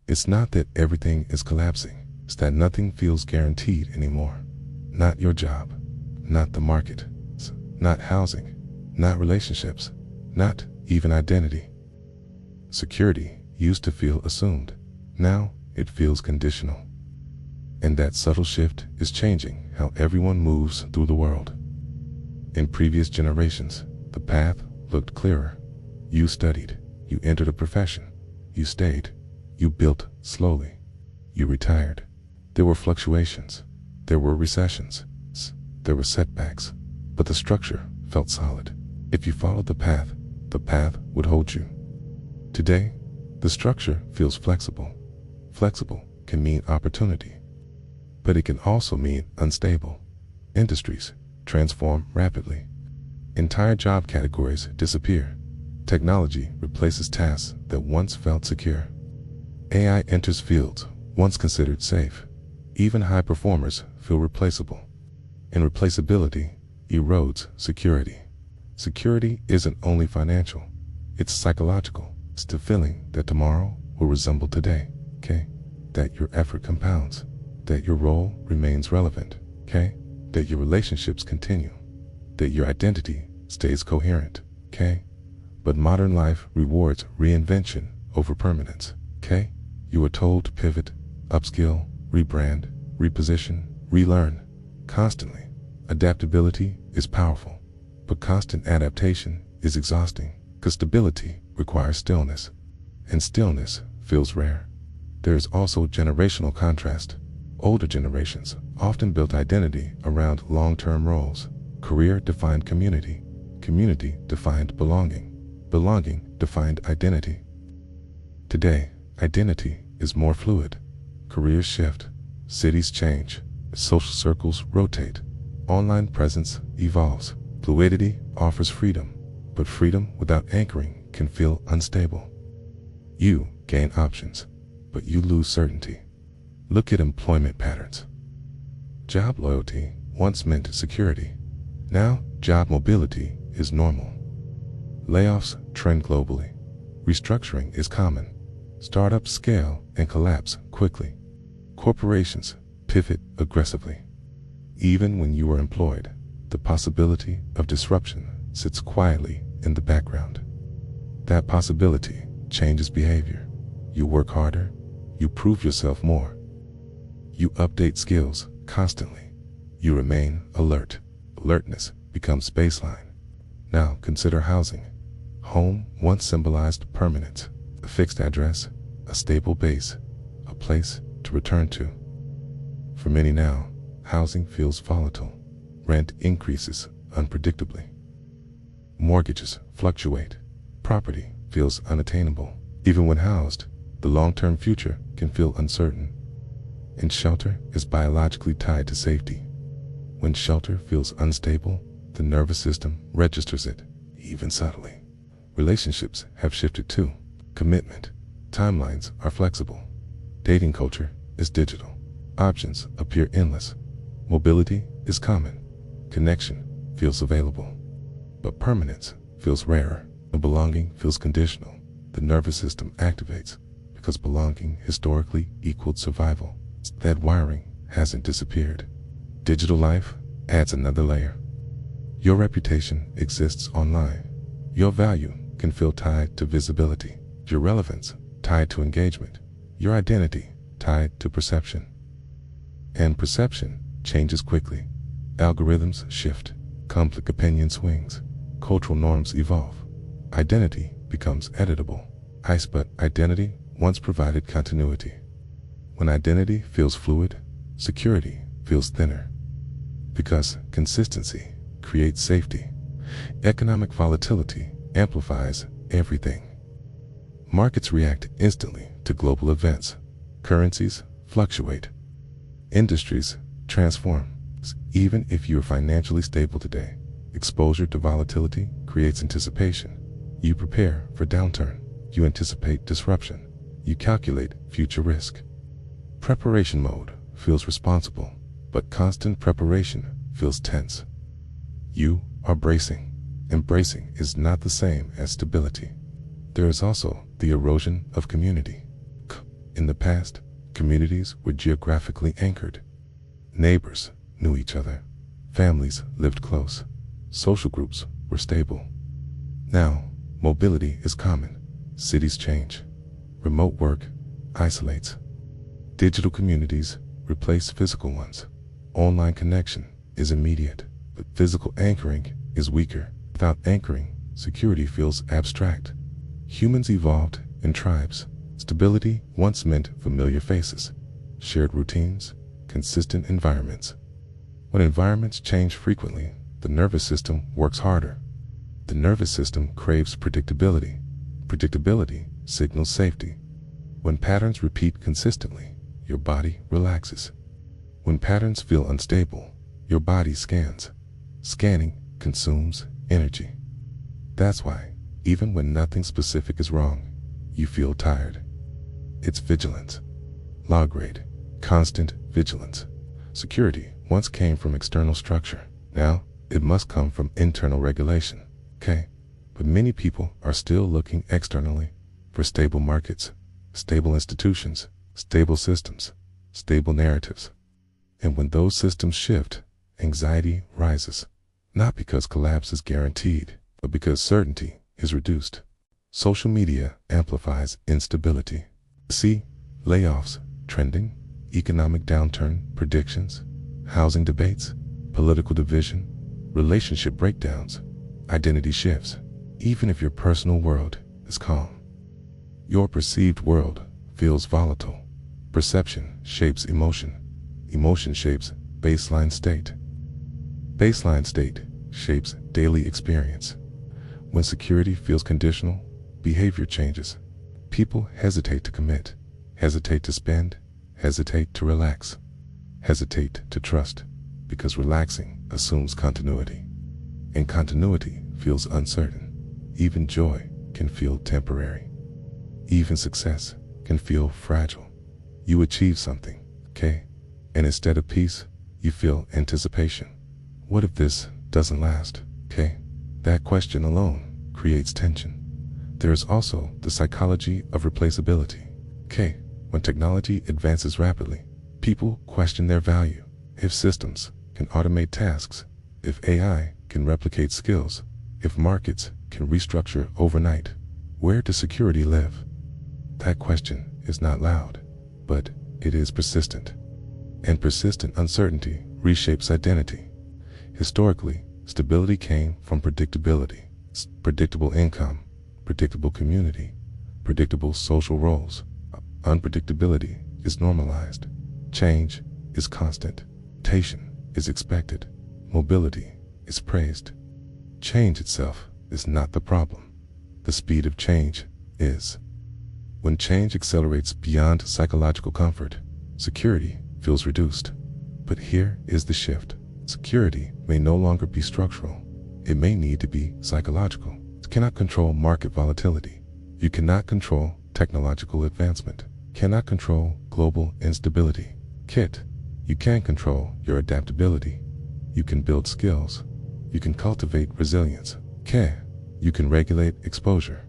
It's not that everything is collapsing. It's that nothing feels guaranteed anymore. Not your job, not the market, not housing, not relationships, not even identity. Security used to feel assumed. Now it feels conditional. And that subtle shift is changing how everyone moves through the world. In previous generations, the path looked clearer. You studied, you entered a profession, you stayed, you built slowly, you retired. There were fluctuations, there were recessions, there were setbacks, but the structure felt solid. If you followed the path would hold you. Today, the structure feels flexible. Flexible can mean opportunity, but it can also mean unstable. Industries transform rapidly. Entire job categories disappear. Technology replaces tasks that once felt secure. AI enters fields once considered safe. Even high performers feel replaceable. And replaceability erodes security. Security isn't only financial, it's psychological. It's the feeling that tomorrow will resemble today, okay? That your effort compounds, that your role remains relevant, okay? That your relationships continue, that your identity stays coherent, okay? But modern life rewards reinvention over permanence, okay? You are told to pivot, upskill, rebrand, reposition, relearn, constantly. Adaptability is powerful, but constant adaptation is exhausting, because stability requires stillness, and stillness feels rare. There is also generational contrast. Older generations often built identity around long-term roles. Career defined community, community defined belonging, belonging defined identity. Today, identity is more fluid. Careers shift, cities change, social circles rotate, online presence evolves. Fluidity offers freedom, but freedom without anchoring can feel unstable. You gain options, but you lose certainty. Look at employment patterns. Job loyalty once meant security. Now, job mobility is normal. Layoffs trend globally. Restructuring is common. Startups scale and collapse quickly. Corporations pivot aggressively. Even when you are employed, the possibility of disruption sits quietly in the background. That possibility changes behavior. You work harder, you prove yourself more. You update skills constantly. You remain alert. Alertness becomes baseline. Now consider housing. Home once symbolized permanence, a fixed address, a stable base, a place to return to. For many now, housing feels volatile. Rent increases unpredictably. Mortgages fluctuate. Property feels unattainable. Even when housed, the long-term future can feel uncertain. And shelter is biologically tied to safety. When shelter feels unstable, the nervous system registers it, even subtly. Relationships have shifted too. Commitment timelines are flexible. Dating culture is digital. Options appear endless. Mobility is common. Connection feels available. But permanence feels rarer. The belonging feels conditional. The nervous system activates because belonging historically equaled survival. That wiring hasn't disappeared. Digital life adds another layer. Your reputation exists online. Your value can feel tied to visibility. Your relevance tied to engagement. Your identity tied to perception. And perception changes quickly. Algorithms shift. Public opinion swings. Cultural norms evolve. Identity becomes editable. But identity once provided continuity. When identity feels fluid, security feels thinner. Because consistency creates safety. Economic volatility amplifies everything. Markets react instantly to global events. Currencies fluctuate. Industries transform. Even if you are financially stable today, exposure to volatility creates anticipation. You prepare for downturn. You anticipate disruption. You calculate future risk. Preparation mode feels responsible, but constant preparation feels tense. You are bracing. Embracing is not the same as stability. There is also the erosion of community. In the past, communities were geographically anchored. Neighbors knew each other. Families lived close. Social groups were stable. Now, mobility is common. Cities change. Remote work isolates. Digital communities replace physical ones. Online connection is immediate, but physical anchoring is weaker. Without anchoring, security feels abstract. Humans evolved in tribes. Stability once meant familiar faces, shared routines, consistent environments. When environments change frequently, the nervous system works harder. The nervous system craves predictability. Predictability signals safety. When patterns repeat consistently, your body relaxes. When patterns feel unstable, your body scans. Scanning consumes energy. That's why, even when nothing specific is wrong, you feel tired. It's vigilance. Law grade, constant vigilance. Security once came from external structure. Now, it must come from internal regulation. Okay, but many people are still looking externally for stable markets, stable institutions, stable systems, stable narratives. And when those systems shift, anxiety rises. Not because collapse is guaranteed, but because certainty is reduced. Social media amplifies instability. See, layoffs trending, economic downturn predictions, housing debates, political division, relationship breakdowns, identity shifts. Even if your personal world is calm, your perceived world feels volatile. Perception shapes emotion. Emotion shapes baseline state. Baseline state shapes daily experience. When security feels conditional, behavior changes. People hesitate to commit, hesitate to spend, hesitate to relax, hesitate to trust, because relaxing assumes continuity. And continuity feels uncertain. Even joy can feel temporary. Even success can feel fragile. You achieve something, okay? And instead of peace, you feel anticipation. What if this doesn't last, okay? That question alone creates tension. There is also the psychology of replaceability. Okay, when technology advances rapidly, people question their value. If systems can automate tasks, if AI can replicate skills, if markets can restructure overnight, where does security live? That question is not loud, but it is persistent. And persistent uncertainty reshapes identity. Historically, stability came from predictability, predictable income, predictable community, predictable social roles. Unpredictability is normalized. Change is constant. Mutation is expected. Mobility is praised. Change itself is not the problem. The speed of change is. When change accelerates beyond psychological comfort, security feels reduced. But here is the shift. Security may no longer be structural. It may need to be psychological. You cannot control market volatility. You cannot control technological advancement. Cannot control global instability. You can control your adaptability. You can build skills. You can cultivate resilience. You can regulate exposure.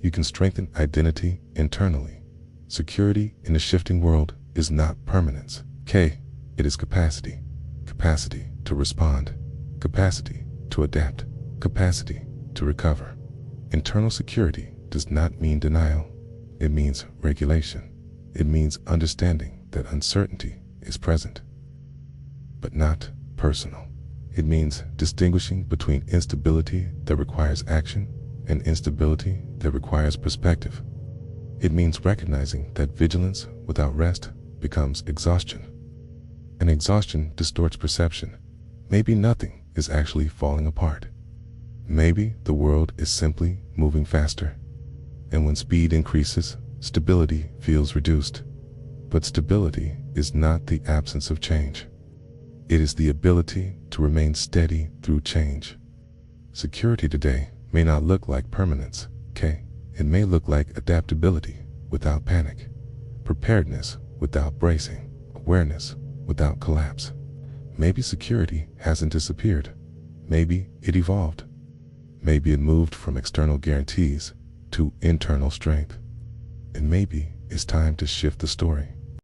You can strengthen identity internally. Security in a shifting world is not permanence. It is capacity. Capacity to respond. Capacity to adapt. Capacity to recover. Internal security does not mean denial. It means regulation. It means understanding that uncertainty is present, but not personal. It means distinguishing between instability that requires action and instability that requires perspective. It means recognizing that vigilance without rest becomes exhaustion. And exhaustion distorts perception. Maybe nothing is actually falling apart. Maybe the world is simply moving faster. And when speed increases, stability feels reduced. But stability is not the absence of change. It is the ability to remain steady through change. Security today may not look like permanence, It may look like adaptability without panic, preparedness without bracing, awareness without collapse. Maybe security hasn't disappeared. Maybe it evolved. Maybe it moved from external guarantees to internal strength. And maybe It's time to shift the story.